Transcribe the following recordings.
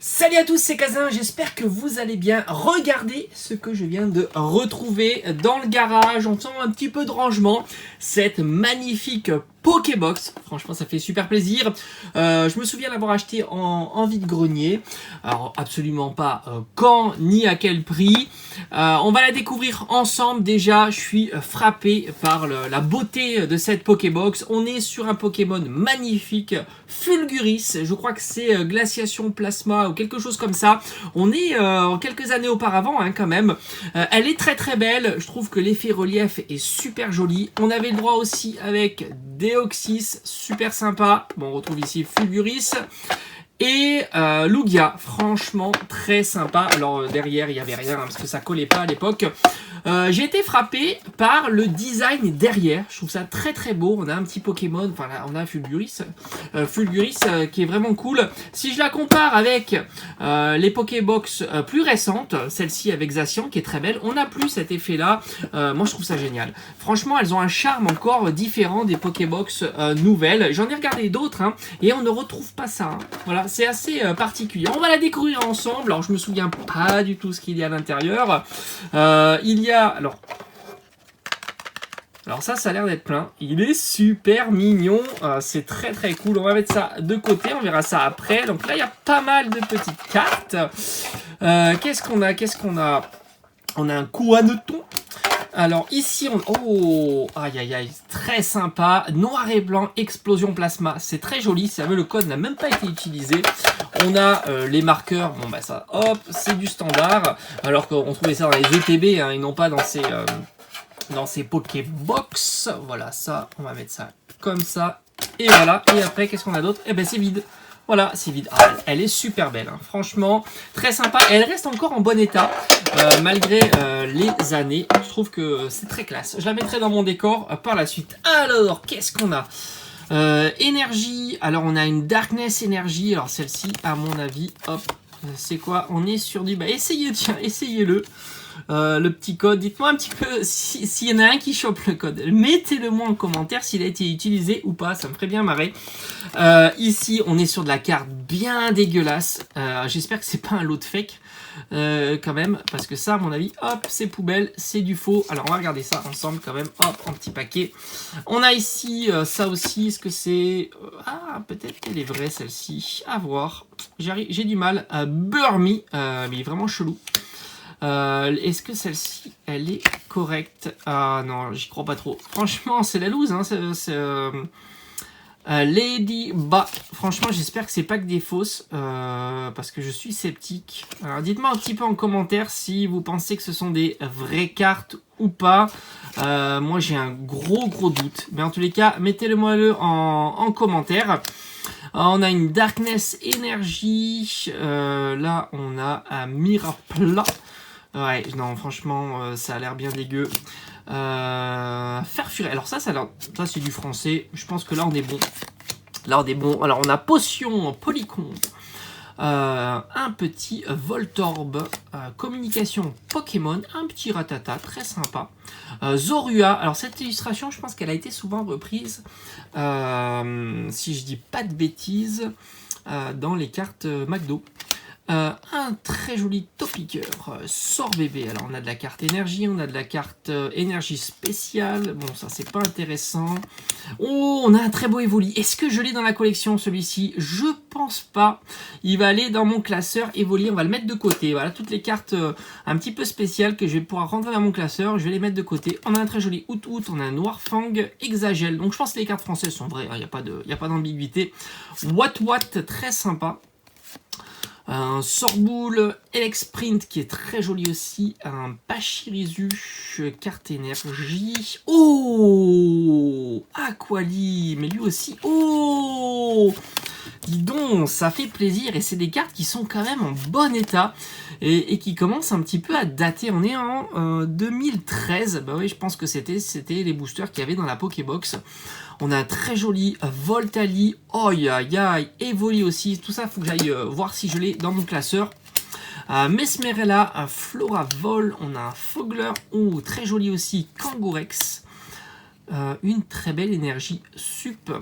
Salut à tous, c'est Kazin, j'espère que vous allez bien. Regardez ce que je viens de retrouver dans le garage. On sent un petit peu de rangement. Cette magnifique Pokébox, franchement ça fait super plaisir. Je me souviens l'avoir acheté en vide-grenier. Alors absolument pas quand ni à quel prix. On va la découvrir ensemble. Déjà je suis frappé par la beauté de cette Pokébox. On est sur un Pokémon magnifique, Fulguris. Je crois que c'est Glaciation Plasma ou quelque chose comme ça. On est quelques années auparavant quand même. Elle est très très belle. Je trouve que l'effet relief est super joli. On avait le droit aussi avec Deoxys, super sympa. Bon, on retrouve ici Fulguris. Et Lugia, franchement très sympa. Alors derrière il n'y avait rien parce que ça collait pas à l'époque. J'ai été frappé par le design derrière. Je trouve ça très très beau. On a un petit Pokémon, enfin là on a Fulguris, qui est vraiment cool. Si je la compare avec les Pokébox plus récentes, celle-ci avec Zacian qui est très belle, on n'a plus cet effet là. Moi je trouve ça génial. Franchement elles ont un charme encore différent des Pokébox nouvelles. J'en ai regardé d'autres et on ne retrouve pas ça. Voilà. C'est assez particulier. On va la découvrir ensemble. Alors, je me souviens pas du tout ce qu'il y a à l'intérieur. Il y a... Alors ça a l'air d'être plein. Il est super mignon. C'est très très cool. On va mettre ça de côté. On verra ça après. Donc là, il y a pas mal de petites cartes. Qu'est-ce qu'on a On a un Kuaneton. Alors ici, oh, aïe aïe aïe, très sympa, noir et blanc, explosion plasma, c'est très joli, ça veut le code n'a même pas été utilisé. On a les marqueurs, bon bah ça, hop, c'est du standard, alors qu'on trouvait ça dans les ETB et non pas dans ces Pokébox. Voilà, ça, on va mettre ça comme ça, et voilà, et après, qu'est-ce qu'on a d'autre? Eh ben c'est vide. Voilà, c'est vide. Ah, elle est super belle, franchement, très sympa. Et elle reste encore en bon état, malgré les années. Je trouve que c'est très classe. Je la mettrai dans mon décor par la suite. Alors, qu'est-ce qu'on a? Énergie. Alors, on a une Darkness énergie. Alors, celle-ci, à mon avis, hop, c'est quoi? On est sur du... Bah, essayez, tiens, essayez-le. Le petit code, dites-moi un petit peu s'il y en a un qui chope le code, mettez-le moi en commentaire s'il a été utilisé ou pas, ça me ferait bien marrer. Ici on est sur de la carte bien dégueulasse, j'espère que c'est pas un lot de fake quand même, parce que ça à mon avis, hop, c'est poubelle, c'est du faux. Alors on va regarder ça ensemble quand même, hop, en petit paquet. On a ici ça aussi, est-ce que c'est... ah, peut-être qu'elle est vraie celle-ci, à voir, j'ai du mal. Burmy, mais vraiment chelou. Est-ce que celle-ci, elle est correcte? Ah non, j'y crois pas trop. Franchement, c'est la loose. Lady Ba. Franchement, j'espère que c'est pas que des fausses. Parce que je suis sceptique. Alors, dites-moi un petit peu en commentaire si vous pensez que ce sont des vraies cartes ou pas. Moi, j'ai un gros doute. Mais en tous les cas, mettez-le-moi en commentaire. On a une Darkness Energy. Là, on a un Mirapla. Ouais, non, franchement, ça a l'air bien dégueu. Farfuret. Alors ça c'est du français. Je pense que là, on est bon. Là, on est bon. Alors, on a Potion, Polycombe. Un petit Voltorb, communication Pokémon, un petit Ratata, très sympa. Zorua, alors cette illustration, je pense qu'elle a été souvent reprise, si je dis pas de bêtises, dans les cartes McDo. Un très joli Topiqueur, sort bébé. Alors on a de la carte énergie, on a de la carte énergie spéciale. Bon, ça c'est pas intéressant. Oh, on a un très beau Evoli. Est-ce que je l'ai dans la collection celui-ci? Je pense pas. Il va aller dans mon classeur Evoli. On va le mettre de côté. Voilà, toutes les cartes un petit peu spéciales que je vais pouvoir rentrer dans mon classeur. Je vais les mettre de côté. On a un très joli Out, on a un Noirfang, Exagel. Donc je pense que les cartes françaises sont vraies. Il n'y a pas d'ambiguïté. What, très sympa. Un Sorboule, Elexprint qui est très joli aussi. Un Pachirisu, carte énergie. Oh, Aquali, mais lui aussi. Oh, dis donc, ça fait plaisir. Et c'est des cartes qui sont quand même en bon état et qui commencent un petit peu à dater. On est en 2013. Bah oui, je pense que c'était les boosters qu'il y avait dans la Pokébox. On a un très joli Voltali, aïe aïe aïe, Evoli aussi, tout ça, il faut que j'aille voir si je l'ai dans mon classeur. Mesmerella, un Floravol, on a un Fogler, oh, très joli aussi, Kangourex, une très belle énergie sup.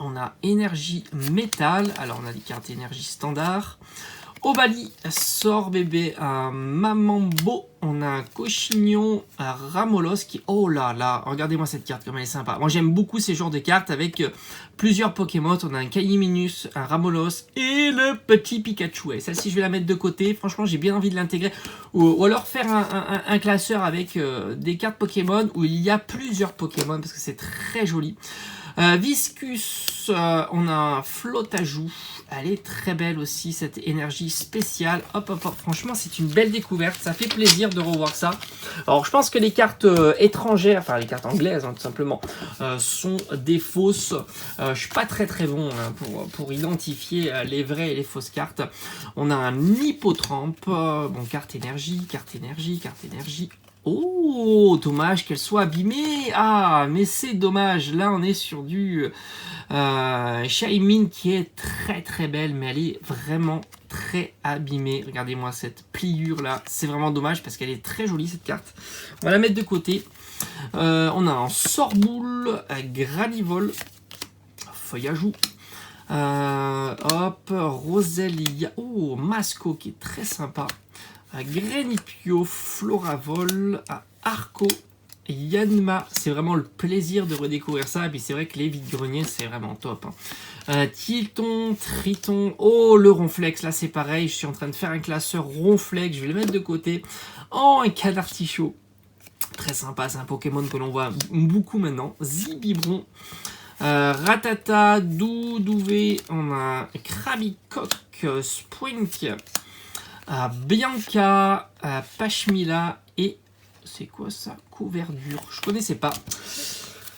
On a énergie métal. Alors, on a des cartes énergie standard. Obali, Sort Bébé, un Mamambo, on a un Cochignon, un Ramolos qui... Oh là là, regardez-moi cette carte comme elle est sympa. Moi j'aime beaucoup ces genres de cartes avec plusieurs Pokémon. On a un Cailliminus, un Ramolos et le petit Pikachu. Et celle-ci je vais la mettre de côté, franchement j'ai bien envie de l'intégrer. Ou alors faire un classeur avec des cartes Pokémon où il y a plusieurs Pokémon parce que c'est très joli. Viscus, on a un Flottajoux, elle est très belle aussi cette énergie spéciale, hop hop hop, franchement c'est une belle découverte, ça fait plaisir de revoir ça. Alors je pense que les cartes étrangères, enfin les cartes anglaises hein, tout simplement, sont des fausses, je suis pas très bon hein, pour identifier les vraies et les fausses cartes. On a un Hippotrampe, bon carte énergie, Oh, dommage qu'elle soit abîmée. Ah, mais c'est dommage. Là, on est sur du Shaymin qui est très belle, mais elle est vraiment très abîmée. Regardez-moi cette pliure là. C'est vraiment dommage parce qu'elle est très jolie cette carte. On va la mettre de côté. On a un Sorboule, Granivol, Feuillajoux. Hop, Roselia. Oh, Masco qui est très sympa. Grenipio, Floravol, Arco, Yanma. C'est vraiment le plaisir de redécouvrir ça. Et puis c'est vrai que les vides-greniers, c'est vraiment top. Hein. Tilton, Triton. Oh, le Ronflex. Là, c'est pareil. Je suis en train de faire un classeur Ronflex. Je vais le mettre de côté. Oh, un Canartichaud. Très sympa. C'est un Pokémon que l'on voit beaucoup maintenant. Zibibron. Ratata, Doudouvé. On a Krabicock, Spoink. Bianca, Pashmila et c'est quoi ça? Couverture. Je connaissais pas.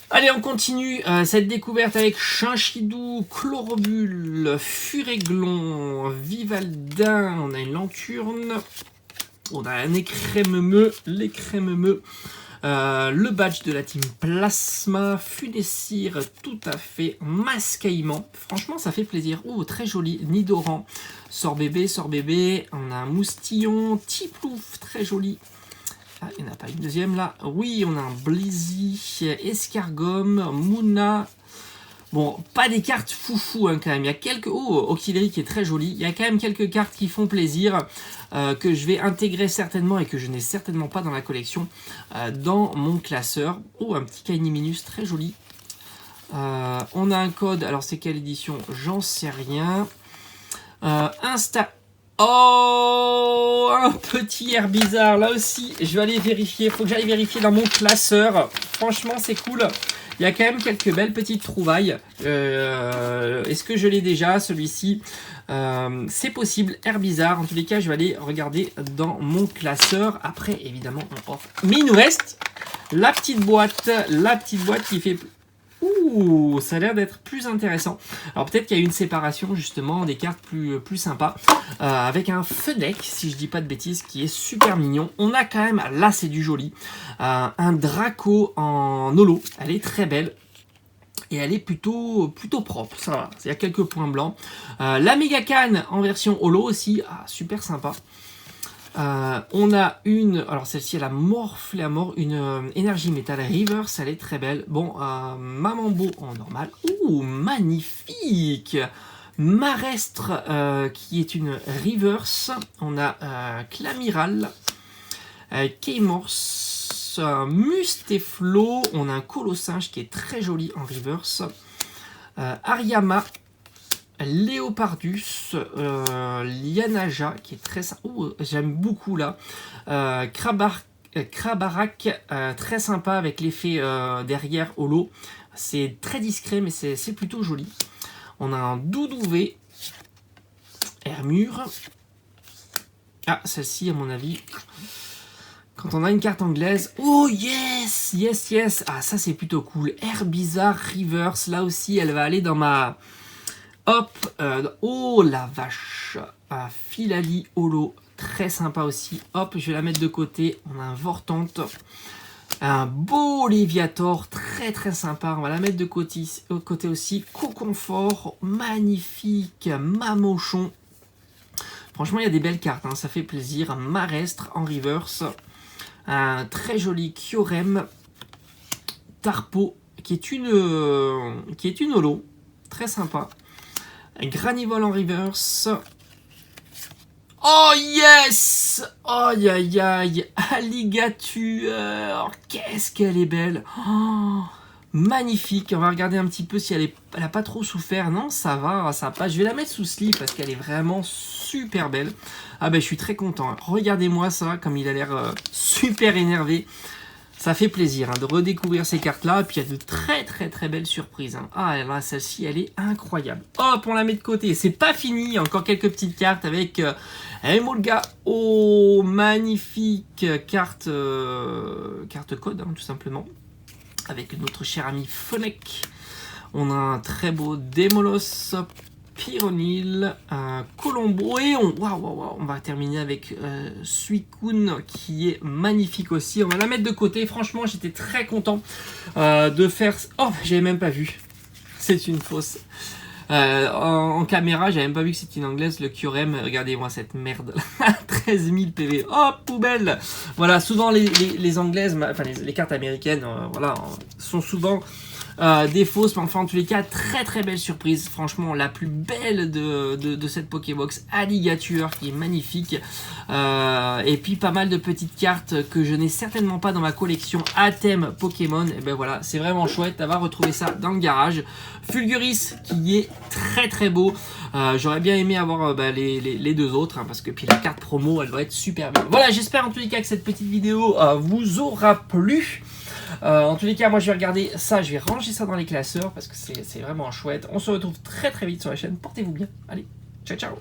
Allez, on continue cette découverte avec Chinchidou, Chlorobule, Furéglon, Vivaldin. On a une Lanturne. On a un Écrémemeux, l'écrémemeux. Le badge de la team Plasma, Funessir, tout à fait, Mascaïman, franchement ça fait plaisir, oh très joli, Nidoran, Sort Bébé, on a un Moustillon, Tiplouf, très joli, ah il n'y en a pas une deuxième là, oui on a un Blizzy, Escargom, Mouna, bon pas des cartes foufou hein, quand même, il y a quelques, oh Octillery qui est très joli, il y a quand même quelques cartes qui font plaisir, que je vais intégrer certainement et que je n'ai certainement pas dans la collection dans mon classeur. Oh, un petit Cainiminus très joli. On a un code, alors c'est quelle édition? J'en sais rien. Oh, un petit Herbizarre, là aussi, je vais aller vérifier, il faut que j'aille vérifier dans mon classeur. Franchement, c'est cool. Il y a quand même quelques belles petites trouvailles. Est-ce que je l'ai déjà, celui-ci? C'est possible, Herbizarre. En tous les cas, je vais aller regarder dans mon classeur. Après, évidemment, on offre. Mais il nous reste la petite boîte qui fait... Ouh, ça a l'air d'être plus intéressant. Alors peut-être qu'il y a une séparation justement des cartes plus sympas. Avec un Fennec, si je dis pas de bêtises, qui est super mignon. On a quand même, là c'est du joli, un Draco en holo. Elle est très belle. Et elle est plutôt propre, ça va. Il y a quelques points blancs. La Mégacane en version holo aussi, super sympa. On a une, alors celle-ci elle a morflé à mort, une énergie métal reverse, elle est très belle. Bon, Mamambo en normal. Ouh, magnifique! Marestre qui est une reverse. On a Clamiral, Keymorse, Mustéflo. On a un Colossinge qui est très joli en reverse. Ariama. Léopardus, Lianaja qui est très... Oh, j'aime beaucoup là. Krabarak, très sympa avec l'effet derrière holo. C'est très discret mais c'est plutôt joli. On a un Doudouvé, Hermure. Ah, celle-ci à mon avis... Quand on a une carte anglaise, oh yes, ah ça c'est plutôt cool. Herbizarre Reverse, là aussi elle va aller dans ma... Hop, oh la vache, Filali Holo, très sympa aussi. Hop, je vais la mettre de côté. On a un Vortante, un beau Léviator, très sympa. On va la mettre de côté aussi. Coconfort, magnifique, Mamochon. Franchement, il y a des belles cartes, hein, ça fait plaisir. Un Marestre en reverse, un très joli Kyurem, Tarpo, qui est une holo. très sympa. Un Granivol en reverse. Oh yes! Oh aïe aïe aïe! Alligator! Qu'est-ce qu'elle est belle! Oh, magnifique! On va regarder un petit peu si elle a pas trop souffert. Non, ça va, ça passe. Je vais la mettre sous sleeve parce qu'elle est vraiment super belle. Ah ben je suis très content. Regardez-moi ça, comme il a l'air super énervé. Ça fait plaisir de redécouvrir ces cartes-là. Et puis il y a de très belles surprises. Ah là, celle-ci, elle est incroyable. Hop, on la met de côté. C'est pas fini. Encore quelques petites cartes avec Emolga. Oh, magnifique carte, carte code, tout simplement. Avec notre cher ami Phonec. On a un très beau Démolos. Pyronil, Colombo et on va terminer avec Suicune qui est magnifique aussi. On va la mettre de côté. Franchement, j'étais très content de faire. Oh, j'avais même pas vu. C'est une fausse. En caméra, j'avais même pas vu que c'était une anglaise. Le Kyurem, regardez-moi cette merde. 13 000 PV. Oh, poubelle. Voilà, souvent les anglaises, enfin les cartes américaines, voilà, sont souvent des fausses, mais enfin en tous les cas très belle surprise. Franchement la plus belle de cette Pokébox, Alligator qui est magnifique, et puis pas mal de petites cartes que je n'ai certainement pas dans ma collection à thème Pokémon. Et ben voilà, c'est vraiment chouette d'avoir retrouvé ça dans le garage. Fulguris qui est très beau. J'aurais bien aimé avoir les deux autres, parce que puis la carte promo elle doit être super bien. Voilà, j'espère en tous les cas que cette petite vidéo vous aura plu. En tous les cas, moi je vais regarder ça, je vais ranger ça dans les classeurs parce que c'est vraiment chouette. On se retrouve très vite sur la chaîne. Portez-vous bien. Allez, ciao ciao.